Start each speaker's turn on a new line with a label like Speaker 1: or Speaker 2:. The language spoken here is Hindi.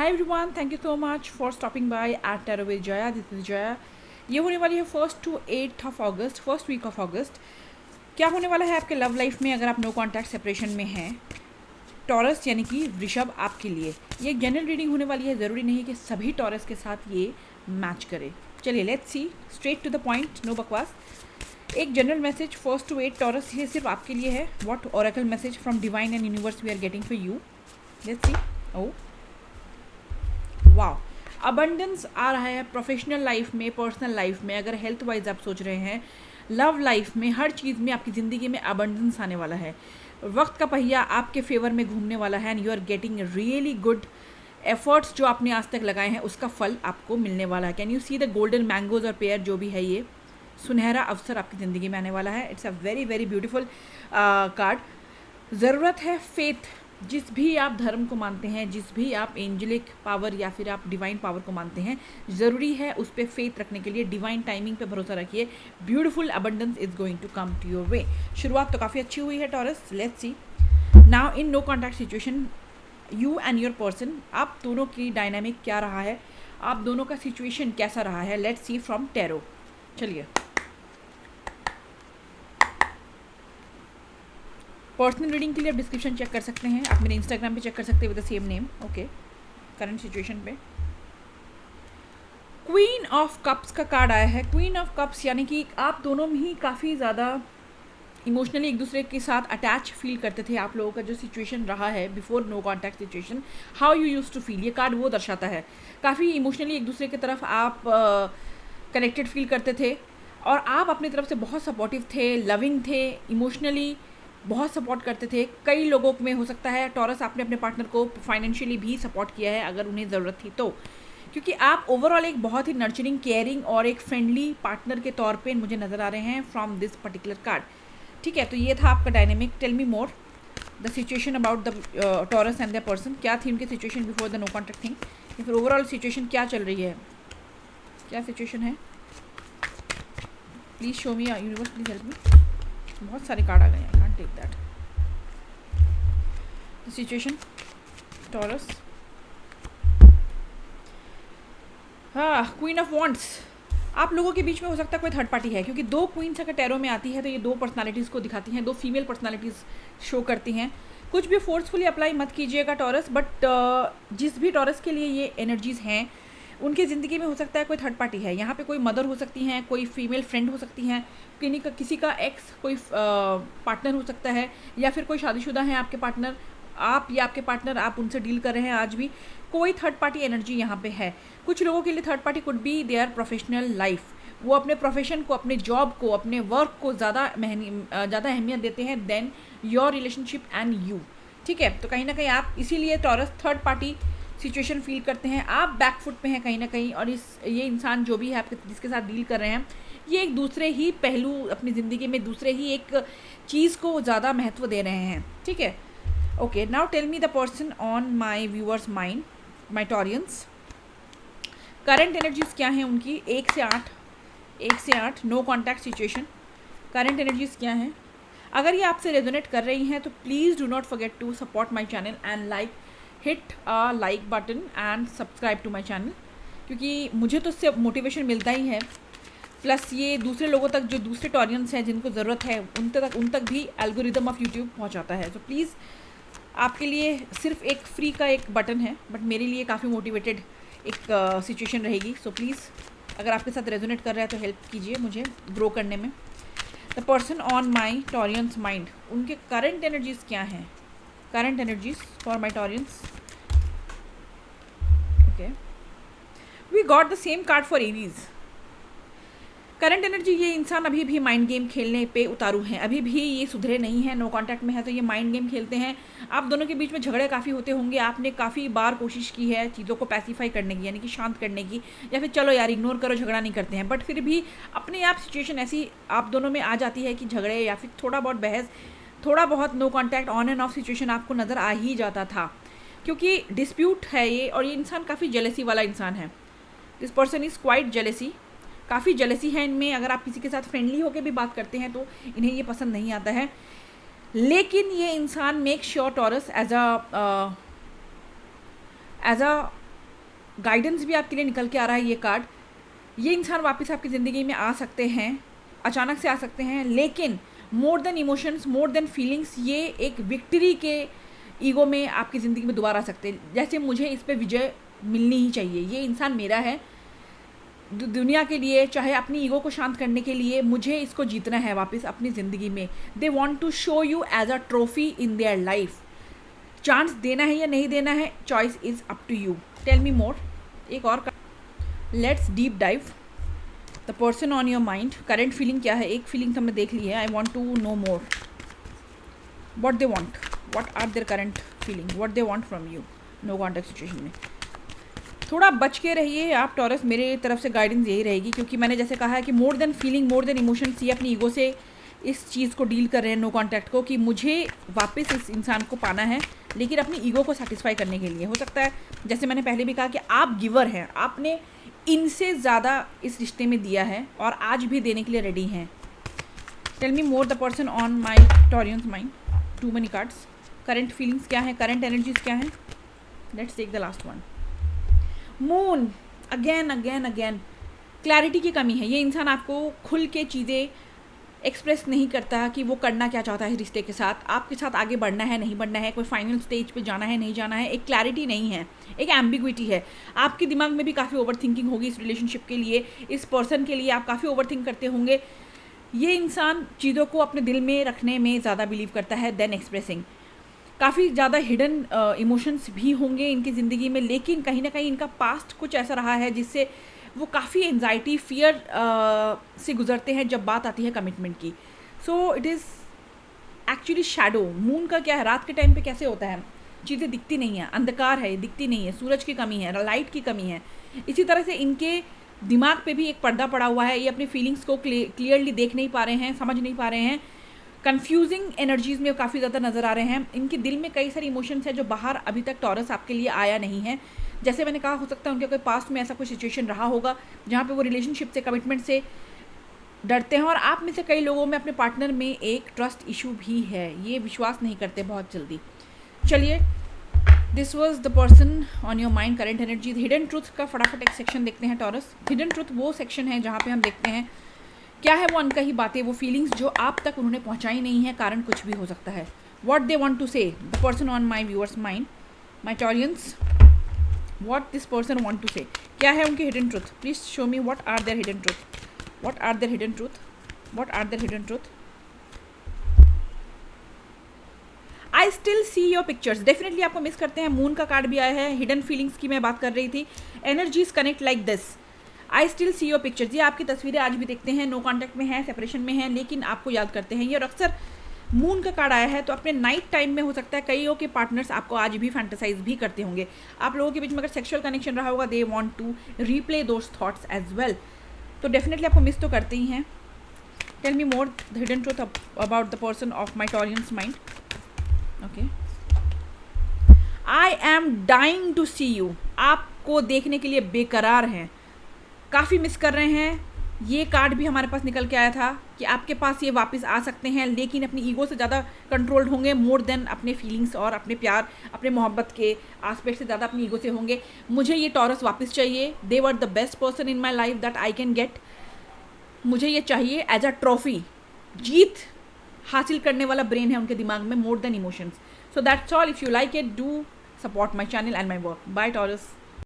Speaker 1: Hi everyone, thank you so much for stopping by at tarot with Jaya. This is Jaya. ये होने वाली है 1st to 8th of August, first week of August. क्या होने वाला है आपके लव लाइफ में अगर आप नो कॉन्टैक्ट सेपरेशन में हैं? टॉरस यानी कि वृषभ आपके लिए ये एक जनरल रीडिंग होने वाली है। ज़रूरी नहीं कि सभी टॉरस के साथ ये मैच करे। चलिए let's see, straight to the point, no बकवास। एक general message 1st to 8th taurus, ये सिर्फ आपके लिए है। What oracle message from divine and universe we are getting for you. Let's see. Oh वाह, अबंडेंस आ रहा है प्रोफेशनल लाइफ में, पर्सनल लाइफ में। अगर हेल्थ वाइज आप सोच रहे हैं, लव लाइफ में, हर चीज़ में आपकी ज़िंदगी में अबंडेंस आने वाला है। वक्त का पहिया आपके फेवर में घूमने वाला है and you are getting really good efforts. जो आपने आज तक लगाए हैं उसका फल आपको मिलने वाला है। Can you see the golden mangoes और पेयर, जो भी है ये सुनहरा अवसर आपकी ज़िंदगी में आने वाला है। It's a very very beautiful card. ज़रूरत है फेथ। जिस भी आप धर्म को मानते हैं, जिस भी आप एंजलिक पावर या फिर आप डिवाइन पावर को मानते हैं, ज़रूरी है उस पर फेथ रखने के लिए। डिवाइन टाइमिंग पे भरोसा रखिए। Beautiful abundance is going to come to your way. शुरुआत तो काफ़ी अच्छी हुई है Taurus. Let's see now in no contact situation, you and your person, आप दोनों की डायनामिक क्या रहा है, आप दोनों का सिचुएशन कैसा रहा है। Let's see from tarot. चलिए, पर्सनल रीडिंग के लिए आप डिस्क्रिप्शन चेक कर सकते हैं। आप मेरे इंस्टाग्राम पे चेक कर सकते हैं with the same name. Okay, current situation पे क्वीन ऑफ कप्स का कार्ड आया है। क्वीन ऑफ कप्स यानी कि आप दोनों में ही काफ़ी ज़्यादा इमोशनली एक दूसरे के साथ अटैच फील करते थे। आप लोगों का जो सिचुएशन रहा है before no contact situation, how you use to feel, ये कार्ड वो दर्शाता है। काफ़ी इमोशनली एक दूसरे की तरफ आप कनेक्टेड फील करते थे और आप अपनी तरफ से बहुत सपोर्टिव थे, लविंग थे, इमोशनली बहुत सपोर्ट करते थे। कई लोगों में हो सकता है टॉरस आपने अपने पार्टनर को फाइनेंशियली भी सपोर्ट किया है अगर उन्हें ज़रूरत थी तो, क्योंकि आप ओवरऑल एक बहुत ही नर्चरिंग, केयरिंग और एक फ्रेंडली पार्टनर के तौर पे मुझे नज़र आ रहे हैं फ्रॉम दिस पर्टिकुलर कार्ड। ठीक है, तो ये था आपका dynamic. Tell me more the situation about the Taurus and the person. क्या थी उनकी situation before the no contact thing, या फिर ओवरऑल सिचुएशन क्या चल रही है, क्या सिचुएशन है। Please show me, universe please help me. बहुत सारे कार्ड आ गए हैं, I can't take that. The situation Taurus, हाँ, क्वीन ऑफ वॉन्ड्स। आप लोगों के बीच में हो सकता है कोई थर्ड पार्टी है, क्योंकि दो क्वींस अगर टैरो में आती है तो ये दो पर्सनालिटीज़ को दिखाती हैं, दो फीमेल पर्सनालिटीज़ शो करती हैं। कुछ भी फोर्सफुली अप्लाई मत कीजिएगा टॉरस, बट जिस भी टॉरस के लिए ये एनर्जीज़ हैं उनकी ज़िंदगी में हो सकता है कोई थर्ड पार्टी है। यहाँ पे कोई मदर हो सकती हैं, कोई फीमेल फ्रेंड हो सकती हैं, किसी का एक्स कोई पार्टनर हो सकता है, या फिर कोई शादीशुदा है आपके पार्टनर, आप या आपके पार्टनर, आप उनसे डील कर रहे हैं आज भी। कोई थर्ड पार्टी एनर्जी यहाँ पे है। कुछ लोगों के लिए third party could be their professional life. वो अपने प्रोफेशन को, अपने जॉब को, अपने वर्क को ज़्यादा अहमियत देते हैं then your relationship and you. ठीक है, तो कहीं ना कहीं आप इसीलिए Taurus third party situation feel करते हैं। आप बैकफुट पे हैं कहीं ना कहीं, और ये इंसान जो भी है आपके जिसके साथ डील कर रहे हैं, ये एक दूसरे ही पहलू अपनी ज़िंदगी में, दूसरे ही एक चीज़ को ज़्यादा महत्व दे रहे हैं। ठीक है, okay, now tell me the person on my viewers mind, my Taurians. Current energies क्या हैं उनकी? 1 से 8 no contact situation. Current energies क्या हैं? अगर ये आपसे रेजोनेट कर रही हैं तो please do not forget to support my channel and like, hit a like button and subscribe to my channel, क्योंकि मुझे तो उससे मोटिवेशन मिलता ही है, प्लस ये दूसरे लोगों तक, जो दूसरे टॉरियंस हैं जिनको ज़रूरत है उन तक भी एल्गोरिदम ऑफ यूट्यूब पहुंचाता है। तो प्लीज़, आपके लिए सिर्फ एक फ्री का एक बटन है, बट मेरे लिए काफ़ी मोटिवेटेड एक सिचुएशन रहेगी। सो प्लीज़, अगर आपके साथ रेजोनेट कर रहा है तो हेल्प कीजिए मुझे ग्रो करने में। The person on my Taureans mind, उनके करंट एनर्जीज़ क्या हैं? Current energies for my Taurians. Okay, we got the same card for Aries. Current energy, ये इंसान अभी भी माइंड गेम खेलने पे उतारू हैं, अभी भी ये सुधरे नहीं हैं। नो कॉन्टैक्ट में है तो ये माइंड गेम खेलते हैं। आप दोनों के बीच में झगड़े काफ़ी होते होंगे। आपने काफ़ी बार कोशिश की है चीज़ों को पैसिफाई करने की, यानी कि शांत करने की, या फिर चलो यार इग्नोर करो, झगड़ा नहीं करते हैं, बट फिर भी अपने आप सिचुएशन ऐसी आप दोनों में आ जाती है कि झगड़े या फिर थोड़ा बहुत बहस, थोड़ा बहुत no contact, on and off situation आपको नज़र आ ही जाता था, क्योंकि डिस्प्यूट है ये। और ये इंसान काफ़ी जेलेसी वाला इंसान है। This person is quite jealousy, काफ़ी जेलेसी है इनमें। अगर आप किसी के साथ फ्रेंडली होकर भी बात करते हैं तो इन्हें ये पसंद नहीं आता है। लेकिन ये इंसान make sure Taurus as a guidance भी आपके लिए निकल के आ रहा है ये कार्ड। ये इंसान वापस आपकी ज़िंदगी में आ सकते हैं, अचानक से आ सकते हैं, लेकिन more than emotions, more than feelings, ये एक विक्ट्री के ईगो में आपकी ज़िंदगी में दोबारा आ सकते हैं। जैसे मुझे इस पे विजय मिलनी ही चाहिए, ये इंसान मेरा है, दुनिया के लिए, चाहे अपनी ईगो को शांत करने के लिए मुझे इसको जीतना है वापस अपनी ज़िंदगी में। They want to show you as a trophy in their life. Chance देना है या नहीं देना है, choice is up to you. Tell me more. एक और let's deep dive. The person on your mind, current feeling क्या है? एक फीलिंग तो हमने देख ली है, I want to know more what they want, what are their current feeling, what they want from you no contact situation में। थोड़ा बच के रहिए आप टॉरस, मेरे तरफ से गाइडेंस यही रहेगी, क्योंकि मैंने जैसे कहा है कि more than feeling, more than emotions, ये अपनी ईगो से इस चीज़ को डील कर रहे हैं, नो कॉन्टैक्ट को, कि मुझे वापस इस इंसान को पाना है, लेकिन अपनी ईगो को सेटिस्फाई करने के लिए। हो सकता है जैसे मैंने पहले भी कहा कि आप गिवर हैं, आपने इनसे ज़्यादा इस रिश्ते में दिया है और आज भी देने के लिए रेडी हैं। Tell me more the person on my Taureans mind. Too many cards. Current feelings क्या है, करेंट एनर्जीज क्या है? Let's take the last one. Moon, again clarity की कमी है। ये इंसान आपको खुल के चीज़ें एक्सप्रेस नहीं करता कि वो करना क्या चाहता है रिश्ते के साथ, आपके साथ आगे बढ़ना है नहीं बढ़ना है, कोई फाइनल स्टेज पे जाना है नहीं जाना है। एक क्लैरिटी नहीं है, एक एम्बिग्विटी है। आपके दिमाग में भी काफ़ी ओवर थिंकिंग होगी इस रिलेशनशिप के लिए, इस पर्सन के लिए आप काफ़ी ओवर थिंक करते होंगे। ये इंसान चीज़ों को अपने दिल में रखने में ज़्यादा बिलीव करता है देन एक्सप्रेसिंग। काफ़ी ज़्यादा हिडन इमोशंस भी होंगे इनकी ज़िंदगी में, लेकिन कहीं ना कहीं इनका पास्ट कुछ ऐसा रहा है जिससे वो काफ़ी एंजाइटी, फियर से गुजरते हैं जब बात आती है कमिटमेंट की। So it is actually shadow. Moon का क्या है, रात के टाइम पे कैसे होता है, चीज़ें दिखती नहीं है, अंधकार है, दिखती नहीं है, सूरज की कमी है, लाइट की कमी है। इसी तरह से इनके दिमाग पे भी एक पर्दा पड़ा हुआ है, ये अपनी फीलिंग्स को क्लियरली देख नहीं पा रहे हैं, समझ नहीं पा रहे हैं। कंफ्यूजिंग एनर्जीज़ में काफ़ी ज़्यादा नज़र आ रहे हैं। इनके दिल में कई सारे इमोशंस हैं जो बाहर अभी तक टॉरस आपके लिए आया नहीं है। जैसे मैंने कहा, हो सकता है उनके कोई पास्ट में ऐसा कोई सिचुएशन रहा होगा जहाँ पे वो रिलेशनशिप से, कमिटमेंट से डरते हैं। और आप में से कई लोगों में अपने पार्टनर में एक ट्रस्ट इशू भी है, ये विश्वास नहीं करते बहुत जल्दी। चलिए, this was the person on your mind, current energies. Hidden truth का फटाफट एक सेक्शन देखते हैं टॉरस। हिडन ट्रूथ वो सेक्शन है जहाँ पे हम देखते हैं क्या है वो अनकही बातें, वो फीलिंग्स जो आप तक उन्होंने पहुँचाई नहीं है, कारण कुछ भी हो सकता है। What they want to say, the person on my viewers mind, my Taurians, what this person want to say. क्या है उनकी hidden truth? Please show me what are their hidden truth, what are their hidden truth, what are their hidden truth. I still see your pictures. Definitely आपको मिस करते हैं। मून का कार्ड भी आया है, हिडन फीलिंग्स की मैं बात कर रही थी। Energies connect like this, I still see your pictures. ये आपकी तस्वीरें आज भी देखते हैं, नो कॉन्टैक्ट में हैं, सेपरेशन में हैं, लेकिन आपको याद करते हैं। ये अक्सर मून का कार्ड आया है, तो अपने नाइट टाइम में हो सकता है कईयों के पार्टनर्स आपको आज भी फैंटेसाइज भी करते होंगे। आप लोगों के बीच में अगर सेक्सुअल कनेक्शन रहा होगा, they want to replay those thoughts as well. तो डेफिनेटली आपको मिस तो करते ही हैं। Tell me more the hidden truth about the person of my Taureans mind. Okay, I am dying to see you. आपको देखने के लिए बेकरार हैं, काफ़ी मिस कर रहे हैं। ये कार्ड भी हमारे पास निकल के आया था कि आपके पास ये वापस आ सकते हैं, लेकिन अपनी ईगो से ज़्यादा कंट्रोल्ड होंगे, मोर देन अपने फीलिंग्स और अपने प्यार, अपने मोहब्बत के आस्पेक्ट से ज़्यादा अपनी ईगो से होंगे। मुझे ये टॉरस वापस चाहिए, they were the best person in my life that I can get. मुझे ये चाहिए एज अ ट्रॉफी। जीत हासिल करने वाला ब्रेन है उनके दिमाग में, more than emotions. So that's all. If you like it, do support my channel and my work. Bye Taurus.